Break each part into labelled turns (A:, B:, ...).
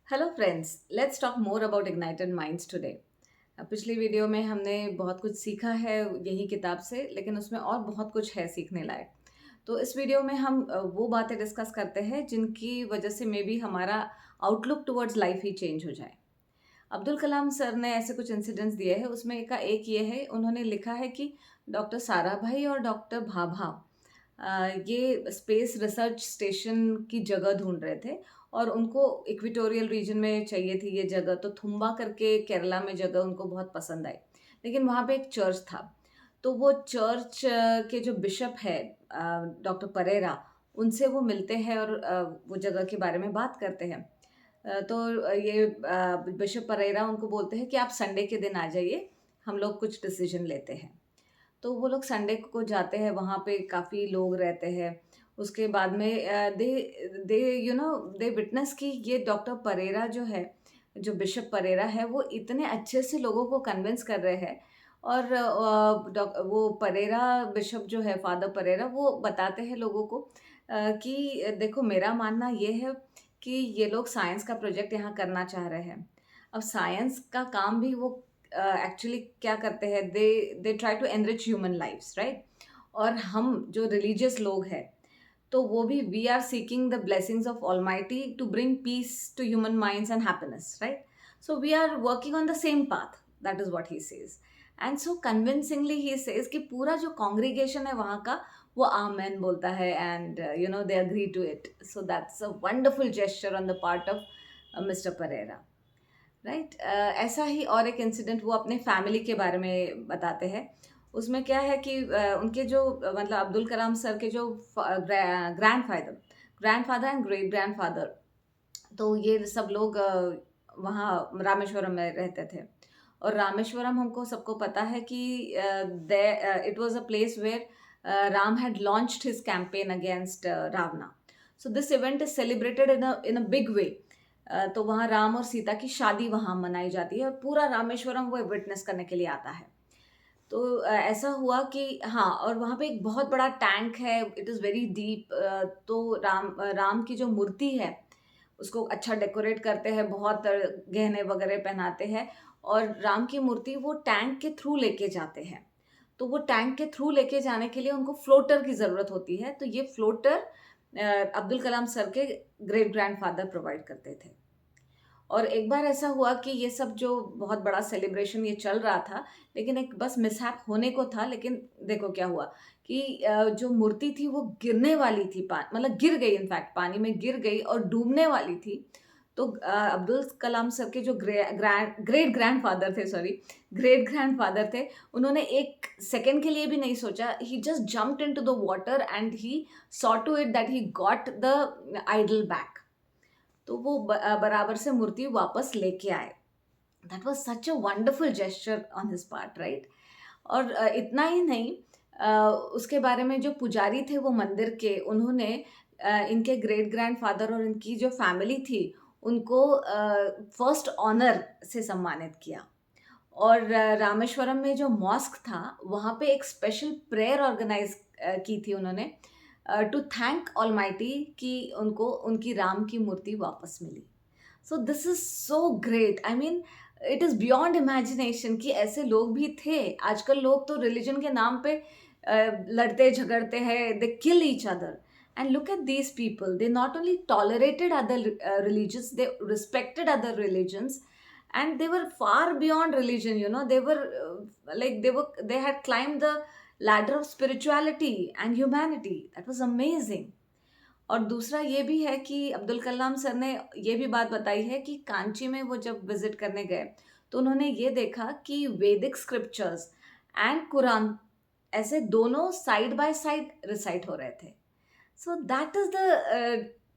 A: Hello friends, let's talk more about ignited minds today. पिछली video में हमने बहुत कुछ सीखा है यही किताब से, लेकिन उसमें और बहुत कुछ है सीखने लायक। तो इस वीडियो में हम वो बातें डिस्कस करते हैं जिनकी वजह से मे बी हमारा आउटलुक टुवर्ड्स लाइफ ही चेंज हो जाए। अब्दुल कलाम सर ने ऐसे कुछ इंसिडेंट्स दिए हैं, उसमें का एक ये है, उन्होंने लिखा है कि डॉक्टर साराभाई और डॉक्टर भाभा ये स्पेस रिसर्च स्टेशन की जगह ढूंढ रहे थे और उनको इक्वेटोरियल रीजन में चाहिए थी ये जगह। तो थुम्बा करके केरला में जगह उनको बहुत पसंद आई, लेकिन वहाँ पे एक चर्च था। तो वो चर्च के जो बिशप है डॉक्टर परेरा, उनसे वो मिलते हैं और वो जगह के बारे में बात करते हैं। तो ये बिशप परेरा उनको बोलते हैं कि आप संडे के दिन आ जाइए, हम लोग कुछ डिसीजन लेते हैं। तो वो लोग संडे को जाते हैं, वहाँ पे काफ़ी लोग रहते हैं। उसके बाद में दे दे दे विटनेस कि ये डॉक्टर परेरा जो है, जो बिशप परेरा है, वो इतने अच्छे से लोगों को कन्विंस कर रहे हैं। और वो परेरा बिशप जो है, फादर परेरा, वो बताते हैं लोगों को कि देखो, मेरा मानना ये है कि ये लोग साइंस का प्रोजेक्ट यहाँ करना चाह रहे हैं। अब साइंस का काम भी वो एक्चुअली क्या करते हैं, they try to enrich human lives, right. और हम जो रिलीजियस लोग हैं, तो वो भी we are seeking the blessings of Almighty to bring peace to human minds and happiness, right. So we are working on the same path, that is what he says. And so convincingly he says कि पूरा जो congregation है वहाँ का, वो amen बोलता है, and they agree to it. So that's a wonderful gesture on the part of mister Perera, right. ऐसा ही और एक इंसिडेंट वो अपने फैमिली के बारे में बताते हैं। उसमें क्या है कि उनके जो मतलब अब्दुल कलाम सर के जो ग्रैंडफादर एंड ग्रेट ग्रैंडफादर, तो ये सब लोग वहाँ रामेश्वरम में रहते थे। और रामेश्वरम हमको सबको पता है कि it was a place where Ram had launched his campaign against Ravana. So this event is celebrated in a big way. तो वहाँ राम और सीता की शादी वहाँ मनाई जाती है और पूरा रामेश्वरम वो विटनेस करने के लिए आता है। तो ऐसा हुआ कि हाँ, और वहाँ पे एक बहुत बड़ा टैंक है, इट इज़ वेरी डीप। तो राम की जो मूर्ति है, उसको अच्छा डेकोरेट करते हैं, बहुत गहने वगैरह पहनाते हैं, और राम की मूर्ति वो टैंक के थ्रू लेके जाते हैं। तो वो टैंक के थ्रू लेके जाने के लिए उनको फ्लोटर की ज़रूरत होती है। तो ये फ्लोटर अब्दुल कलाम सर के ग्रेट ग्रैंडफादर प्रोवाइड करते थे। और एक बार ऐसा हुआ कि ये सब जो बहुत बड़ा सेलिब्रेशन ये चल रहा था, लेकिन एक बस मिसहैप होने को था। लेकिन देखो क्या हुआ कि जो मूर्ति थी वो गिरने वाली थी, मतलब गिर गई, इनफैक्ट पानी में गिर गई और डूबने वाली थी। तो अब्दुल कलाम सर के जो ग्रेट ग्रैंडफादर थे, सॉरी, ग्रेट ग्रैंडफादर थे, उन्होंने एक सेकंड के लिए भी नहीं सोचा। He just jumped into the water and he saw to it that he got the idol back. तो वो बराबर से मूर्ति वापस लेके आए। That was such a wonderful gesture on his part, right. और इतना ही नहीं, उसके बारे में जो पुजारी थे वो मंदिर के, उन्होंने इनके ग्रेट ग्रैंडफादर और इनकी जो फैमिली थी, उनको फर्स्ट ऑनर से सम्मानित किया। और रामेश्वरम में जो मॉस्क था, वहाँ पे एक स्पेशल प्रेयर ऑर्गेनाइज की थी उन्होंने, टू थैंक ऑलमाइटी कि उनको उनकी राम की मूर्ति वापस मिली। So this is so great, I mean it is beyond imagination कि ऐसे लोग भी थे। आजकल लोग तो रिलीजन के नाम पे लड़ते झगड़ते हैं, they kill each other. And look at these people, they not only tolerated other religions, they respected other religions, and they were far beyond religion. They were they had climbed the ladder of spirituality and humanity. That was amazing. और दूसरा ये भी है कि Abdul Kalam sir ने ये भी बात बताई है कि कांची में वो जब विजिट करने गए, तो उन्होंने ये देखा कि वैदिक स्क्रिप्चर्स एंड कुरान ऐसे दोनों साइड बाय साइड रिसाइट हो रहे थे। So that is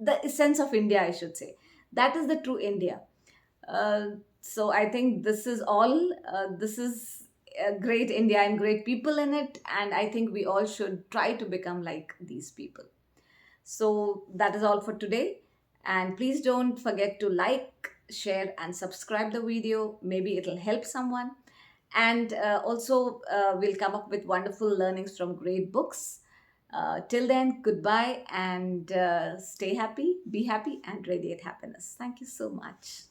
A: the essence of India, I should say. That is the true India. So I think this is all. This is a great India and great people in it, and I think we all should try to become like these people. So that is all for today. And please don't forget to like, share, and subscribe the video. Maybe it'll help someone. And also, we'll come up with wonderful learnings from great books. Till then, goodbye and stay happy, be happy, and radiate happiness. Thank you so much.